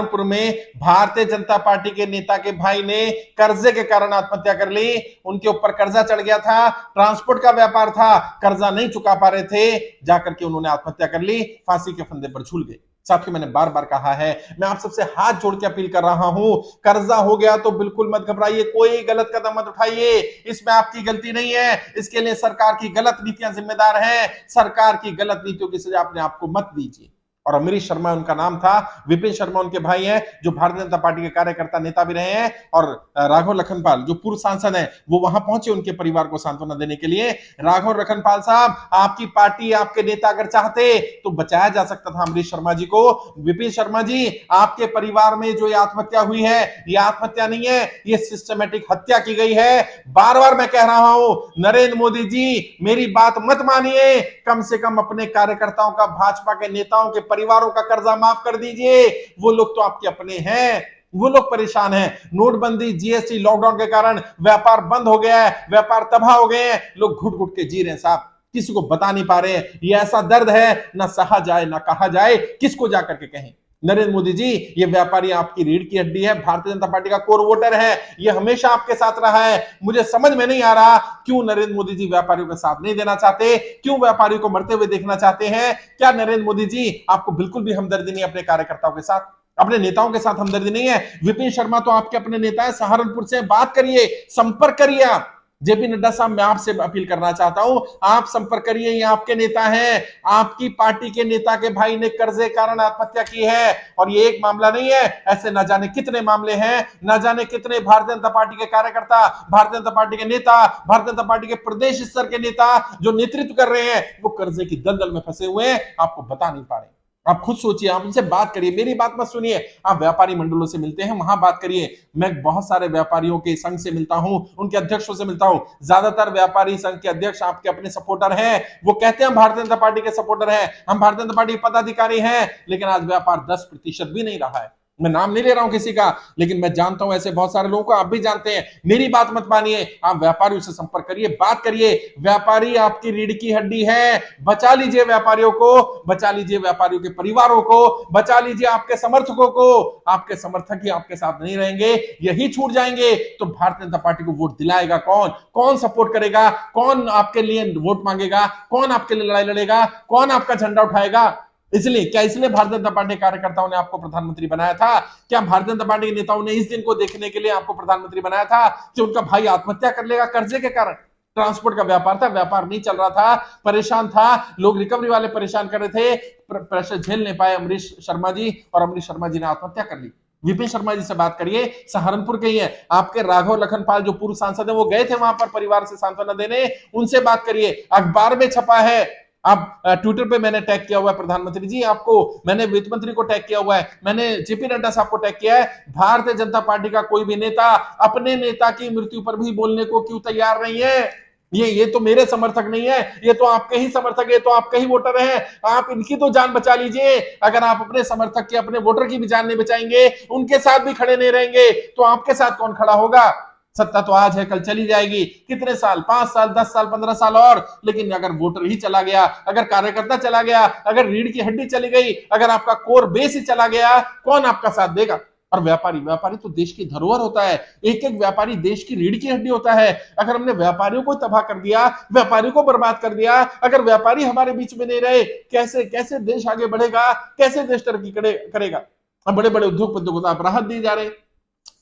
सहारनपुर में भारतीय जनता पार्टी के नेता के भाई ने कर्जे के कारण आत्महत्या कर ली। उनके ऊपर कर्जा चढ़ गया था, ट्रांसपोर्ट का व्यापार था, कर्जा नहीं चुका पा रहे थे, जाकर के उन्होंने आत्महत्या कर ली, फांसी के फंदे पर झूल गए। साथियों, मैंने बार बार कहा है, मैं आप सबसे हाथ जोड़ के अपील कर रहा हूं, कर्जा हो गया तो बिल्कुल मत घबराइए, कोई गलत कदम मत उठाइए, इसमें आपकी गलती नहीं है, इसके लिए सरकार की गलत नीतियां जिम्मेदार हैं। सरकार की गलत नीतियों की सजा अपने आप को मत दीजिए। और अमरीश शर्मा उनका नाम था, विपिन शर्मा उनके भाई हैं, जो भारतीय जनता पार्टी के कार्यकर्ता नेता भी रहे हैं। और राघव लखनपाल जो पूर्व सांसद हैं, वो वहां पहुंचे उनके परिवार को सांत्वना देने के लिए। राघव लखनपाल साहब, आपकी पार्टी, आपके नेता अगर चाहते तो बचाया जा सकता था अमरीश शर्मा जी को। विपिन शर्मा जी, आपके परिवार में जो आत्महत्या हुई है, ये आत्महत्या नहीं है, ये सिस्टमेटिक हत्या की गई है। बार बार मैं कह रहा हूं, नरेंद्र मोदी जी मेरी बात मत मानिए, कम से कम अपने कार्यकर्ताओं का, भाजपा के नेताओं के परिवारों का कर्जा माफ कर दीजिए। वो लोग तो आपके अपने हैं, वो लोग परेशान हैं। नोटबंदी, जीएसटी, लॉकडाउन के कारण व्यापार बंद हो गया है, व्यापार तबाह हो गए हैं, लोग घुट घुट के जी रहे हैं साहब, किसी को बता नहीं पा रहे हैं। ये ऐसा दर्द है, ना सहा जाए ना कहा जाए, किसको जाकर के कहें। नरेंद्र मोदी जी, ये व्यापारी आपकी रीढ़ की हड्डी है, भारतीय जनता पार्टी का कोर वोटर है, ये हमेशा आपके साथ रहा है। मुझे समझ में नहीं आ रहा क्यों नरेंद्र मोदी जी व्यापारियों का साथ नहीं देना चाहते, क्यों व्यापारियों को मरते हुए देखना चाहते हैं। क्या नरेंद्र मोदी जी आपको बिल्कुल भी हमदर्दी नहीं अपने कार्यकर्ताओं के साथ, अपने नेताओं के साथ हमदर्दी नहीं है? विपिन शर्मा तो आपके अपने नेता है, सहारनपुर से बात करिए, संपर्क करिए। आप जेपी नड्डा साहब, मैं आपसे अपील करना चाहता हूं, आप संपर्क करिए, ये आपके नेता हैं, आपकी पार्टी के नेता के भाई ने कर्जे कारण आत्महत्या की है। और ये एक मामला नहीं है, ऐसे ना जाने कितने मामले हैं, ना जाने कितने भारतीय जनता पार्टी के कार्यकर्ता, भारतीय जनता पार्टी के नेता, भारतीय जनता पार्टी के प्रदेश स्तर के नेता जो नेतृत्व कर रहे हैं, वो कर्जे की दलदल में फंसे हुए हैं, आपको बता नहीं पा रहे। आप खुद सोचिए, आप उनसे बात करिए, मेरी बात मत सुनिए, आप व्यापारी मंडलों से मिलते हैं, वहां बात करिए। मैं बहुत सारे व्यापारियों के संघ से मिलता हूं, उनके अध्यक्षों से मिलता हूं, ज्यादातर व्यापारी संघ के अध्यक्ष आपके अपने सपोर्टर हैं। वो कहते हैं हम भारतीय जनता पार्टी के सपोर्टर हैं, हम भारतीय जनता पार्टी के पदाधिकारी हैं, लेकिन आज व्यापार 10% भी नहीं रहा है। मैं नाम नहीं ले रहा हूं किसी का, लेकिन मैं जानता हूं ऐसे बहुत सारे लोगों को, आप भी जानते हैं। मेरी बात मत मानिए, आप व्यापारियों से संपर्क करिए, बात करिए। व्यापारी आपकी रीढ़ की हड्डी है, बचा लीजिए व्यापारियों को, बचा लीजिए व्यापारियों के परिवारों को, बचा लीजिए आपके समर्थकों को। आपके समर्थक ही आपके साथ नहीं रहेंगे, यही छूट जाएंगे तो भारतीय जनता पार्टी को वोट दिलाएगा कौन? कौन सपोर्ट करेगा? कौन आपके लिए वोट मांगेगा? कौन आपके लिए लड़ाई लड़ेगा? कौन आपका झंडा उठाएगा? इसलिए क्या, इसलिए भारतीय जनता पार्टी कार्यकर्ताओं ने आपको प्रधानमंत्री बनाया था? क्या भारतीय जनता पार्टी के नेताओं ने इस दिन को देखने के लिए आपको प्रधानमंत्री बनाया था कि उनका भाई आत्महत्या कर लेगा कर्जे के कारण? ट्रांसपोर्ट का व्यापार था, व्यापार नहीं चल रहा था, परेशान था, लोग रिकवरी वाले परेशान कर रहे थे, प्रेशर झेल नहीं पाए अमरीश शर्मा जी, और अमरीश शर्मा जी ने आत्महत्या कर ली। विपिन शर्मा जी से बात करिए, सहारनपुर के ही है, आपके राघव लखनपाल जो पूर्व सांसद है, वो गए थे वहां पर परिवार से सांत्वना देने, उनसे बात करिए। अखबार में छपा है, अब ट्विटर पे मैंने टैग किया हुआ है प्रधानमंत्री जी आपको, मैंने वित्त मंत्री को टैग किया हुआ है, मैंने जेपी नड्डा साहब को टैग किया है। भारतीय जनता पार्टी का कोई भी नेता अपने नेता की मृत्यु पर भी बोलने को क्यों तैयार नहीं है? ये तो मेरे समर्थक नहीं है, ये तो आपके ही समर्थक है, तो आपके ही वोटर हैं। आप इनकी तो जान बचा लीजिए। अगर आप अपने समर्थक की, अपने वोटर की भी जान नहीं बचाएंगे, उनके साथ भी खड़े नहीं रहेंगे, तो आपके साथ कौन खड़ा होगा? सत्ता तो आज है, कल चली जाएगी, कितने साल, 5 साल, 10 साल, 15 साल और। लेकिन अगर वोटर ही चला गया, अगर कार्यकर्ता चला गया, अगर रीढ़ की हड्डी चली गई, अगर आपका कोर बेस ही चला गया, कौन आपका साथ देगा? और व्यापारी तो देश की धरोहर होता है, एक एक व्यापारी देश की रीढ़ की हड्डी होता है। अगर हमने व्यापारियों को तबाह कर दिया, व्यापारियों को बर्बाद कर दिया, अगर व्यापारी हमारे बीच में नहीं रहे, कैसे कैसे देश आगे बढ़ेगा, कैसे देश तरक्की करेगा? अब बड़े बड़े उद्योगपतियों को आप राहत दी जा रहे,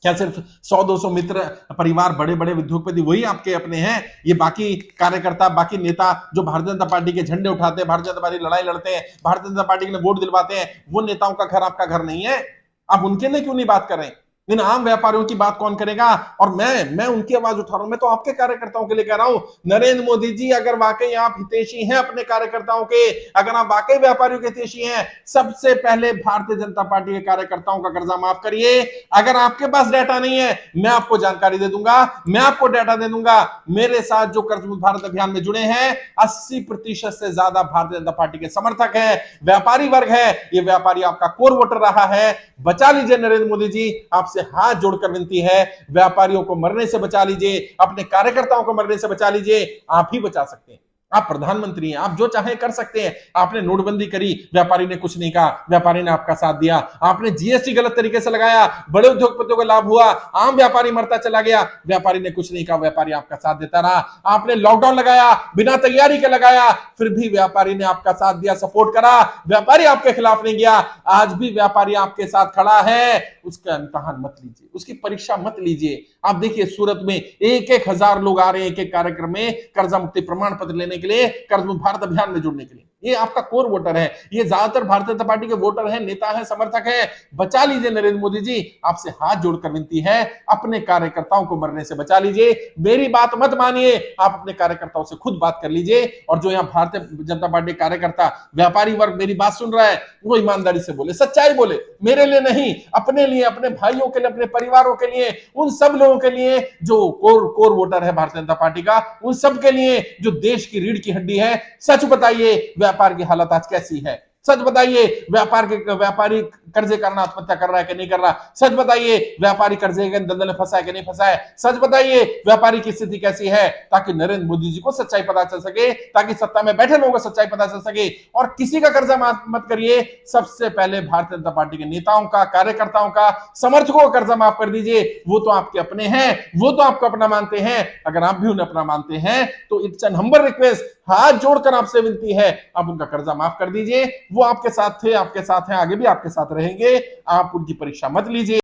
क्या सिर्फ 100-200 मित्र परिवार, बड़े बड़े उद्योगपति वही आपके अपने हैं? ये बाकी कार्यकर्ता, बाकी नेता जो भारतीय जनता पार्टी के झंडे उठाते हैं, भारतीय जनता पार्टी लड़ाई लड़ते हैं, भारतीय जनता पार्टी के लिए वोट दिलवाते हैं, वो नेताओं का घर आपका घर नहीं है? आप उनके लिए क्यों नहीं बात कर रहे? इन आम व्यापारियों की बात कौन करेगा? और मैं उनकी आवाज उठा रहा हूं, मैं तो आपके कार्यकर्ताओं के लिए कह रहा हूं, नरेंद्र मोदी जी, अगर वाकई आप हितैषी हैं अपने कार्यकर्ताओं के, अगर आप वाकई व्यापारियों के हितैषी हैं, सबसे पहले भारतीय जनता पार्टी के कार्यकर्ताओं का कर्जा माफ करिए। अगर आपके पास डाटा नहीं है, मैं आपको जानकारी दे दूंगा, मैं आपको डाटा दे दूंगा। मेरे साथ जो कर्ज मुक्त भारत अभियान में जुड़े हैं, 80% से ज्यादा भारतीय जनता पार्टी के समर्थक है, व्यापारी वर्ग है। ये व्यापारी आपका कोर वोटर रहा है। बचा लीजिए नरेंद्र मोदी जी, आपसे हाथ जोड़कर विनती है, व्यापारियों को मरने से बचा लीजिए, अपने कार्यकर्ताओं को मरने से बचा लीजिए, आप ही बचा सकते हैं। आप प्रधानमंत्री हैं, आप जो चाहे कर सकते हैं। आपने नोटबंदी करी, व्यापारी ने कुछ नहीं कहा, व्यापारी ने आपका साथ दिया। आपने जीएसटी गलत तरीके से लगाया, बड़े उद्योगपतियों को लाभ हुआ, आम व्यापारी मरता चला गया, व्यापारी ने कुछ नहीं कहा, व्यापारी आपका साथ देता रहा। आपने लॉकडाउन लगाया, बिना तैयारी के लगाया, फिर भी व्यापारी ने आपका साथ दिया, सपोर्ट करा, व्यापारी आपके खिलाफ नहीं गया। आज भी व्यापारी आपके साथ खड़ा है। उसका इम्तिहान मत लीजिए, उसकी परीक्षा मत लीजिए। आप देखिए सूरत में एक एक हजार लोग आ रहे हैं एक एक कार्यक्रम में कर्जा मुक्ति प्रमाण पत्र लेने के लिए, कर्ज मुक्त भारत अभियान में जुड़ने के लिए। ये आपका कोर वोटर है, ये ज्यादातर भारतीय जनता पार्टी के वोटर हैं, नेता हैं, समर्थक हैं। बचा लीजिए नरेंद्र मोदी जी, आपसे हाथ जोड़कर विनती है, अपने कार्यकर्ताओं को मरने से बचा लीजिए। मेरी बात मत मानिए, आप अपने कार्यकर्ताओं से खुद बात कर लीजिए। और जो यहाँ भारतीय जनता पार्टी कार्यकर्ता व्यापारी वर्ग मेरी बात सुन रहा है, वो ईमानदारी से बोले, सच्चाई बोले, मेरे लिए नहीं, अपने लिए, अपने भाइयों के लिए, अपने परिवारों के लिए, उन सब लोगों के लिए जो कोर वोटर है भारतीय जनता पार्टी का, उन सब के लिए जो देश की रीढ़ की हड्डी है। सच बताइए, व्यापार की हालत आज कैसी है? सच बताइए, व्यापारी कर्जे करना आत्महत्या कर रहा है कि नहीं कर रहा? सच बताइए, व्यापारी कर्जे के दलदल में फंसा है कि नहीं फंसा है? सच बताइए, व्यापारी की स्थिति कैसी है, ताकि नरेंद्र मोदी जी को सच्चाई पता चल सके, ताकि सत्ता में बैठे लोगों को सच्चाई पता चल सके। और किसी का कर्जा मत करिए, सबसे पहले भारतीय जनता पार्टी के नेताओं का, कार्यकर्ताओं का, समर्थकों का कर्जा माफ कर दीजिए। वो तो आपके अपने हैं, वो तो आपको अपना मानते हैं। अगर आप भी उन्हें अपना मानते हैं तो इट्स एन हम्बल रिक्वेस्ट, हाथ जोड़कर आपसे विनती है, आप उनका कर्जा माफ कर दीजिए। वो आपके साथ थे, आपके साथ हैं, आगे भी आपके साथ रहेंगे। आप उनकी परीक्षा मत लीजिए।